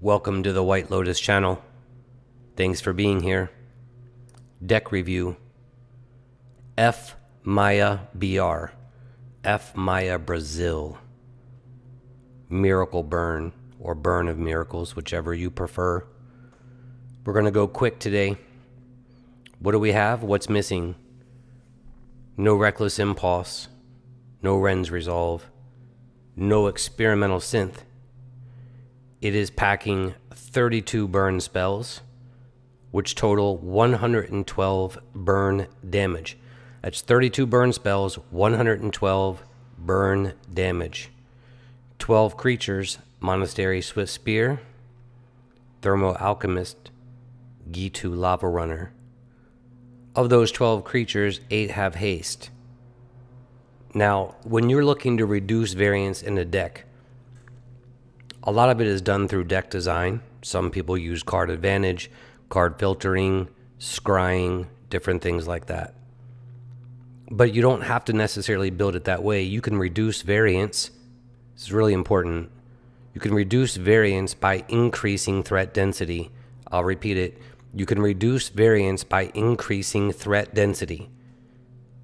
Welcome to the White Lotus channel. Thanks for being here. Deck review. FMAIABR. FMAIABR'S. Miracle Burn, or Burn of Miracles, whichever you prefer. We're going to go quick today. What do we have? What's missing? No Reckless Impulse. No Ren's Resolve. No Experimental Synth. It is packing 32 burn spells, which total 112 burn damage. That's 32 burn spells, 112 burn damage. 12 creatures: Monastery Swift Spear, Thermo Alchemist, Gitu Lava Runner. Of those 12 creatures, 8 have haste. Now, when you're looking to reduce variance in a deck, a lot of it is done through deck design. Some people use card advantage, card filtering, scrying, different things like that. But you don't have to necessarily build it that way. You can reduce variance. This is really important. You can reduce variance by increasing threat density. I'll repeat it. You can reduce variance by increasing threat density.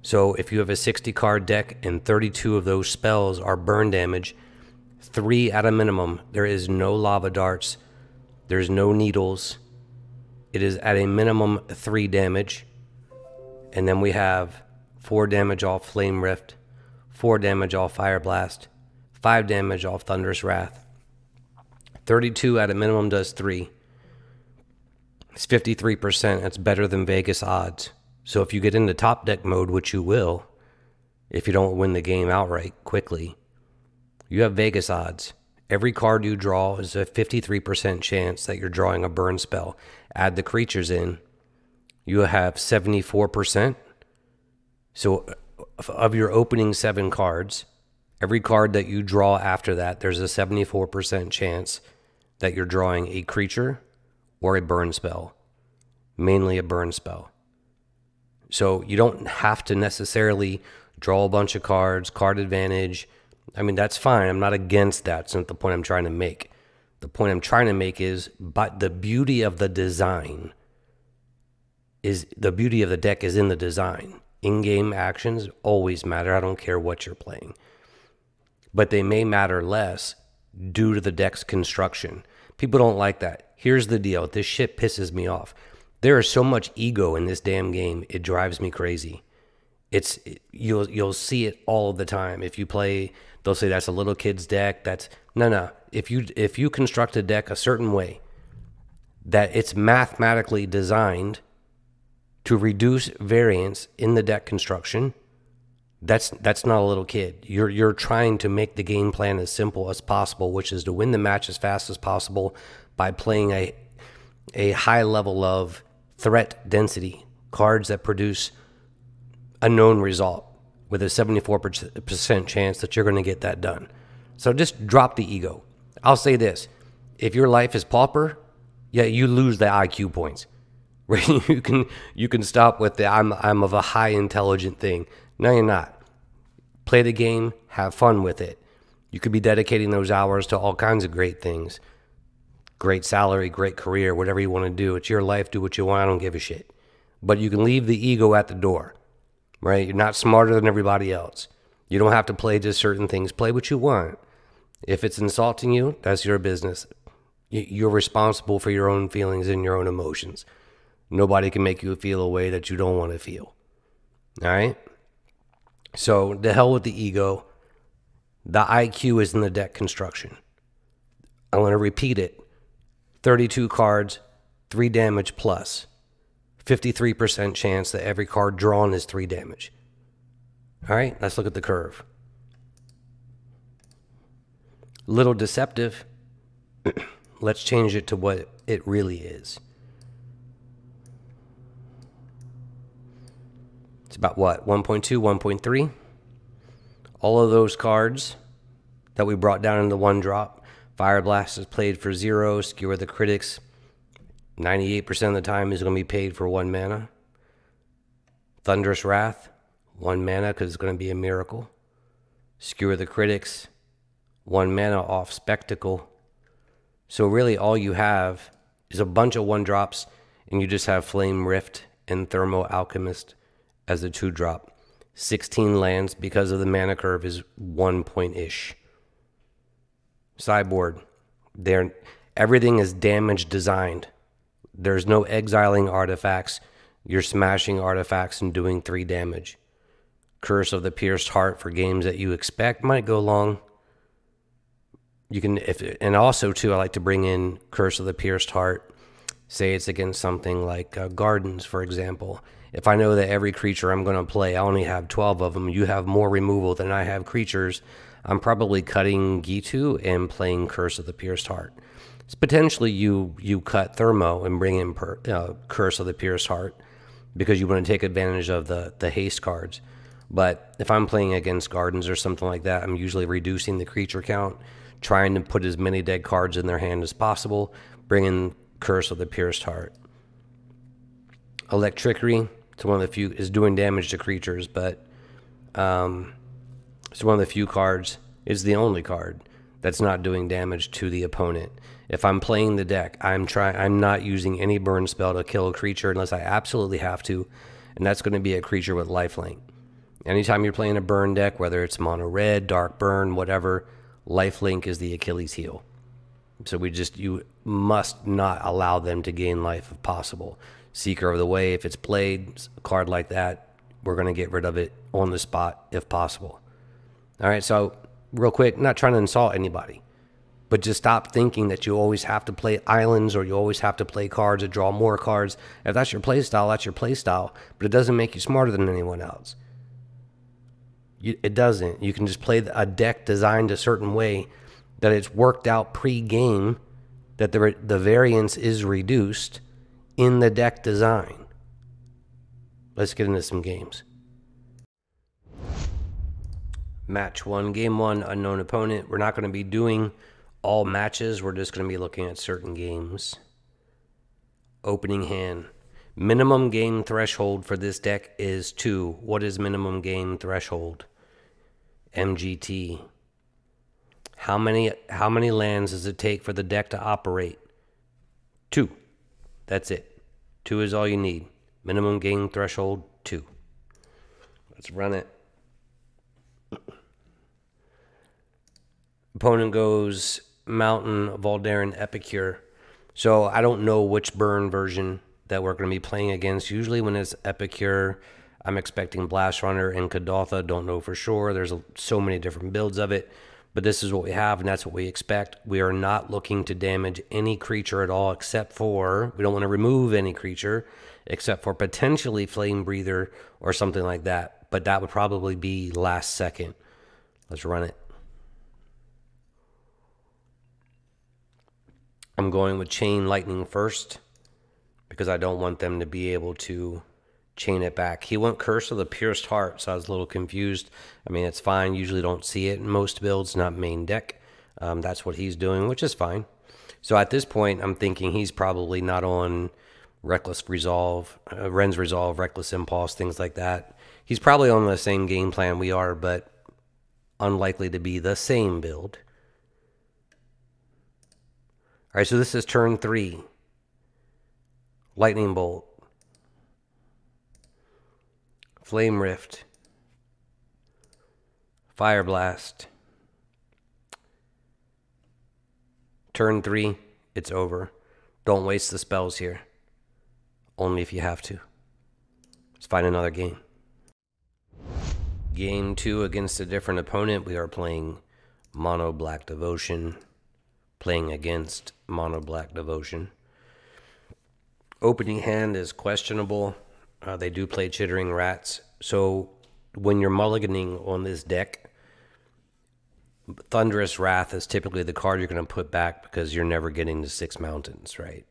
So if you have a 60 card deck and 32 of those spells are burn damage, 3 at a minimum. There is no lava darts. There's no needles. It is at a minimum 3 damage. And then we have 4 damage off Flame Rift, 4 damage off Fire Blast, 5 damage off Thunderous Wrath. 32 at a minimum does 3. It's 53%. That's better than Vegas odds. So if you get into top deck mode, which you will, if you don't win the game outright quickly, you have Vegas odds. Every card you draw is a 53% chance that you're drawing a burn spell. Add the creatures in, you have 74%. So of your opening 7 cards, every card that you draw after that, there's a 74% chance that you're drawing a creature or a burn spell. Mainly a burn spell. So you don't have to necessarily draw a bunch of cards, card advantage. I mean, that's fine. I'm not against that. It's not the point I'm trying to make. The point I'm trying to make is, but the beauty of the design is, the beauty of the deck is in the design. In-game actions always matter. I don't care what you're playing. But they may matter less due to the deck's construction. People don't like that. Here's the deal. This shit pisses me off. There is so much ego in this damn game. It drives me crazy. You'll see it all the time. If you play, they'll say that's a little kid's deck. That's no. If you construct a deck a certain way that it's mathematically designed to reduce variance in the deck construction, that's not a little kid. You're trying to make the game plan as simple as possible, which is to win the match as fast as possible by playing a high level of threat density, cards that produce a known result with a 74% chance that you're going to get that done. So just drop the ego. I'll say this. If your life is Pauper, yeah, you lose the IQ points. Right? You can stop with the I'm of a high intelligent thing. No, you're not. Play the game, have fun with it. You could be dedicating those hours to all kinds of great things. Great salary, great career, whatever you want to do. It's your life. Do what you want. I don't give a shit. But you can leave the ego at the door. Right? You're not smarter than everybody else. You don't have to play just certain things. Play what you want. If it's insulting you, that's your business. You're responsible for your own feelings and your own emotions. Nobody can make you feel a way that you don't want to feel. All right? So, the hell with the ego. The IQ is in the deck construction. I want to repeat it. 32 cards, 3 damage plus. 53% chance that every card drawn is 3 damage. All right, let's look at the curve. Little deceptive. Let's change it to what it really is. It's about what? 1.2, 1.3? All of those cards that we brought down into 1 drop. Fire Blast is played for 0. Skewer the Critics, 98% of the time is going to be paid for 1 mana. Thunderous Wrath, 1 mana because it's going to be a miracle. Skewer the Critics, 1 mana off Spectacle. So really all you have is a bunch of 1-drops, and you just have Flame Rift and Thermo Alchemist as a 2-drop. 16 lands because of the mana curve is 1 point-ish. Sideboard. Everything is damage designed. There's no exiling artifacts. You're smashing artifacts and doing 3 damage. Curse of the Pierced Heart for games that you expect might go long. You can, and also too, I like to bring in Curse of the Pierced Heart. Say it's against something like Gardens, for example. If I know that every creature I'm going to play, I only have 12 of them, you have more removal than I have creatures, I'm probably cutting Gitu and playing Curse of the Pierced Heart. So potentially you cut Thermo and bring in Curse of the Pierced Heart because you want to take advantage of the haste cards. But if I'm playing against Gardens or something like that, I'm usually reducing the creature count, trying to put as many dead cards in their hand as possible, bring in Curse of the Pierced Heart. Electricity, it's one of the few, is doing damage to creatures, but it's one of the few cards, it's the only card that's not doing damage to the opponent. If I'm playing the deck, I'm not using any burn spell to kill a creature unless I absolutely have to, and that's going to be a creature with lifelink. Anytime you're playing a burn deck, whether it's mono red, dark burn, whatever, lifelink is the Achilles heel. So you must not allow them to gain life if possible. Seeker of the Way, if it's played, a card like that, we're going to get rid of it on the spot if possible. All right, so real quick, not trying to insult anybody, but just stop thinking that you always have to play islands or you always have to play cards or draw more cards. If that's your play style, that's your play style, but it doesn't make you smarter than anyone else. It doesn't. You can just play a deck designed a certain way that it's worked out pre-game, that the variance is reduced in the deck design. Let's get into some games. Match 1, Game 1, unknown opponent. We're not going to be doing all matches. We're just going to be looking at certain games. Opening hand. Minimum game threshold for this deck is 2. What is minimum game threshold? MGT. How many lands does it take for the deck to operate? 2. That's it. 2 is all you need. Minimum game threshold, 2. Let's run it. Opponent goes Mountain, Voldaren, Epicure. So I don't know which burn version that we're going to be playing against. Usually when it's Epicure, I'm expecting Blast Runner and Kadotha. Don't know for sure. There's so many different builds of it. But this is what we have, and that's what we expect. We are not looking to damage any creature at all, except for, we don't want to remove any creature, except for potentially Flame Breather or something like that. But that would probably be last second. Let's run it. I'm going with Chain Lightning first, because I don't want them to be able to chain it back. He went Curse of the Pierced Heart, so I was a little confused. I mean, it's fine. Usually don't see it in most builds, not main deck. That's what he's doing, which is fine. So at this point, I'm thinking he's probably not on Reckless Resolve, Ren's Resolve, Reckless Impulse, things like that. He's probably on the same game plan we are, but unlikely to be the same build. All right, so this is turn 3. Lightning Bolt. Flame Rift. Fire Blast. Turn 3, it's over. Don't waste the spells here. Only if you have to. Let's find another game. Game 2 against a different opponent. We are playing Mono Black Devotion. Playing against Mono Black Devotion. Opening hand is questionable. They do play Chittering Rats. So when you're mulliganing on this deck, Thunderous Wrath is typically the card you're going to put back because you're never getting to 6 mountains, right?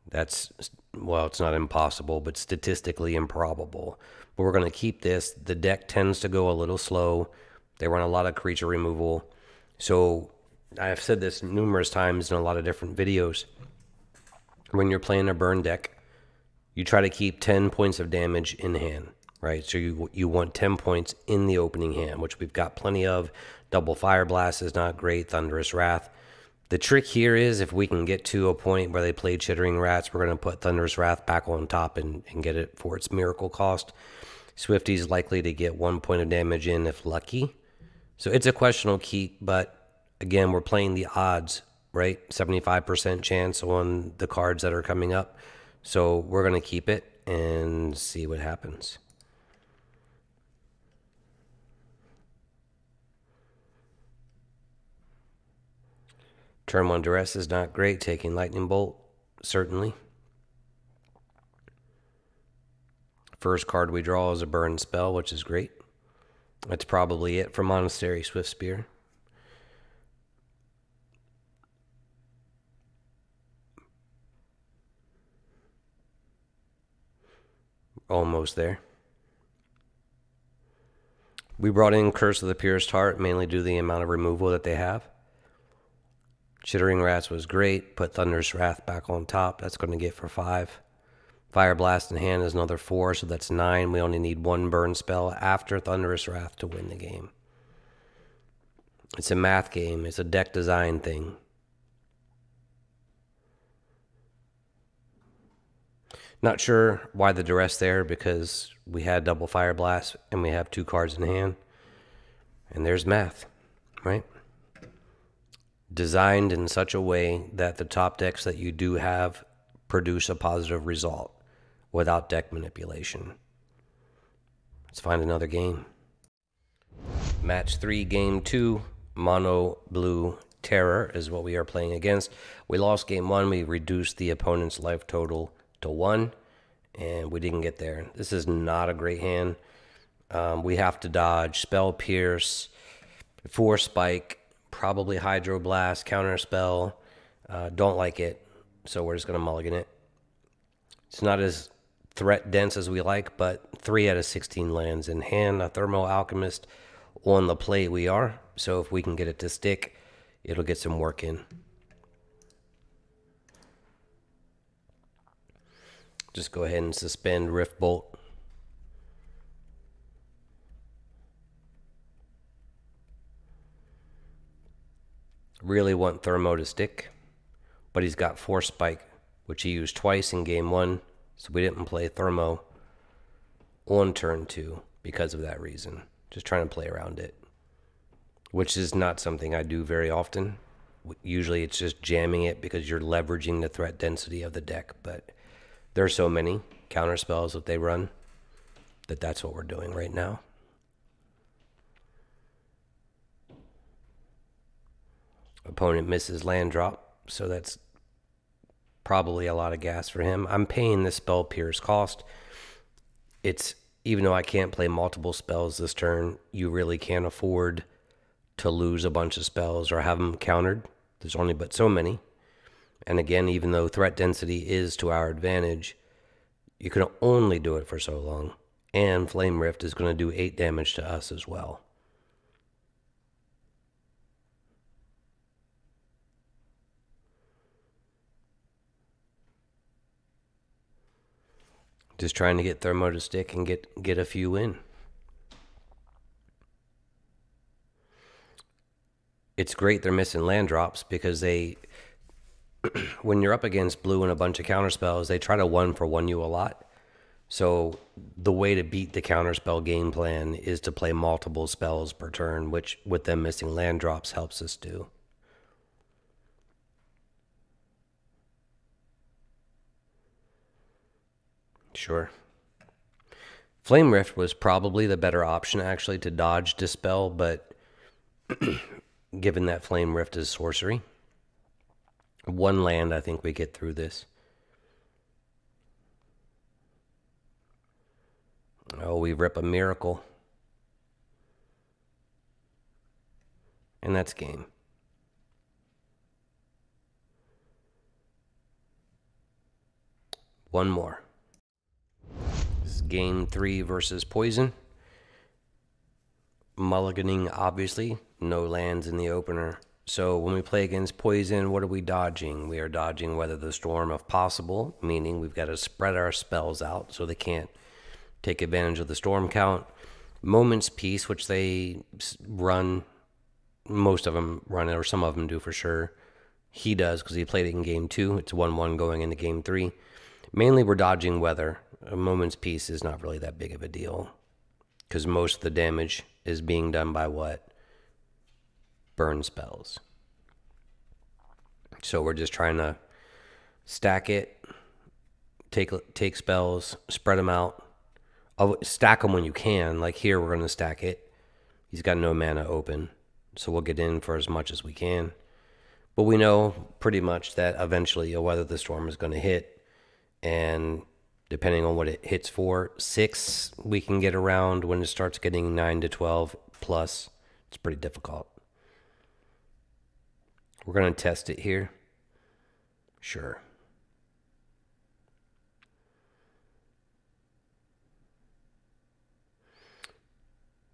That's, well, it's not impossible, but statistically improbable. But we're going to keep this. The deck tends to go a little slow. They run a lot of creature removal. So I've said this numerous times in a lot of different videos. When you're playing a burn deck, you try to keep 10 points of damage in hand, right? So you want 10 points in the opening hand, which we've got plenty of. Double Fire Blast is not great. Thunderous Wrath. The trick here is if we can get to a point where they play Chittering Rats, we're going to put Thunderous Wrath back on top and get it for its miracle cost. Swifty's likely to get 1 point of damage in if lucky. So it's a questionable keep, but again, we're playing the odds, right? 75% chance on the cards that are coming up. So we're going to keep it and see what happens. Turn 1 Duress is not great. Taking Lightning Bolt, certainly. First card we draw is a burn spell, which is great. That's probably it for Monastery Swift Spear. Almost there. We brought in Curse of the Pierced Heart, mainly due to the amount of removal that they have. Chittering Rats was great. Put Thunderous Wrath back on top. That's going to get for 5. Fire Blast in hand is another 4, so that's 9. We only need 1 burn spell after Thunderous Wrath to win the game. It's a math game. It's a deck design thing. Not sure why the duress there, because we had double Fire Blast and we have 2 cards in hand. And there's math, right? Designed in such a way that the top decks that you do have produce a positive result without deck manipulation. Let's find another game. Match 3, game 2, Mono Blue Terror is what we are playing against. We lost game 1. We reduced the opponent's life total to 1, and we didn't get there. This is not a great hand. We have to dodge Spell Pierce, Force Spike, probably Hydroblast, Counter Spell. Don't like it, so we're just going to mulligan it. It's not as threat dense as we like, but 3 out of 16 lands in hand. A Thermo Alchemist on the plate we are, so if we can get it to stick, it'll get some work in. Just go ahead and suspend Rift Bolt. Really want Thermo to stick, but he's got Force Spike, which he used twice in game 1, so we didn't play Thermo on turn 2 because of that reason. Just trying to play around it, which is not something I do very often. Usually it's just jamming it because you're leveraging the threat density of the deck, but there are so many counter spells that they run that that's what we're doing right now. Opponent misses land drop, so that's probably a lot of gas for him. I'm paying the Spell Pierce cost. It's, even though I can't play multiple spells this turn, you really can't afford to lose a bunch of spells or have them countered. There's only but so many. And again, even though threat density is to our advantage, you can only do it for so long. And Flame Rift is going to do 8 damage to us as well. Just trying to get Thermo to stick and get a few in. It's great they're missing land drops because they, when you're up against blue and a bunch of counterspells, they try to 1-for-1 you a lot. So the way to beat the counterspell game plan is to play multiple spells per turn, which with them missing land drops helps us do. Sure. Flame Rift was probably the better option actually to dodge Dispel, but given that Flame Rift is sorcery, 1 land, I think we get through this. Oh, we rip a Miracle. And that's game. One more. This is game 3 versus Poison. Mulliganing, obviously. No lands in the opener. So when we play against Poison, what are we dodging? We are dodging Weather the Storm if possible, meaning we've got to spread our spells out so they can't take advantage of the storm count. Moment's Peace, which they run, most of them run it, or some of them do for sure. he does because he played it in game 2. It's 1-1 going into game 3. Mainly we're dodging weather. A moment's peace is not really that big of a deal because most of the damage is being done by what? Burn spells. So we're just trying to stack it, take spells, spread them out. Stack them when you can. Like here, we're going to stack it. He's got no mana open, so we'll get in for as much as we can. But we know pretty much that eventually a Weather the Storm is going to hit, and depending on what it hits for, 6 we can get around. When it starts getting 9 to 12 plus, it's pretty difficult. We're going to test it here. Sure.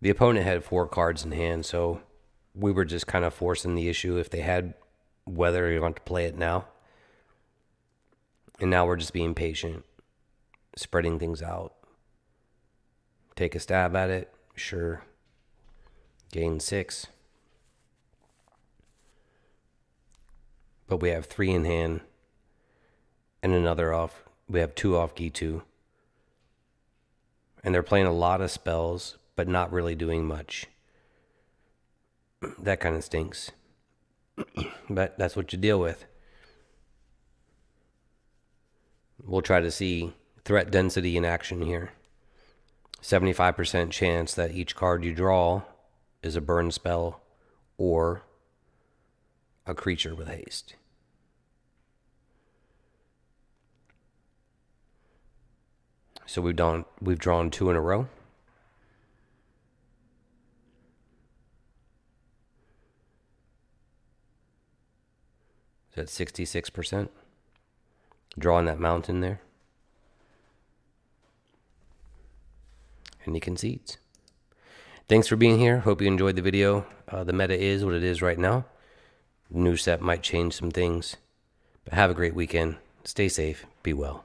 The opponent had 4 cards in hand, so we were just kind of forcing the issue. If they had Weather, you want to play it now. And now we're just being patient, spreading things out. Take a stab at it, sure. Gain 6. But we have 3 in hand and another off. We have 2 off G2. And they're playing a lot of spells, but not really doing much. That kind of stinks. But that's what you deal with. We'll try to see threat density in action here. 75% chance that each card you draw is a burn spell or a creature with haste. So we've drawn 2 in a row. Is that 66%? Drawing that mountain there. And he concedes. Thanks for being here. Hope you enjoyed the video. The meta is what it is right now. The new set might change some things. But have a great weekend. Stay safe. Be well.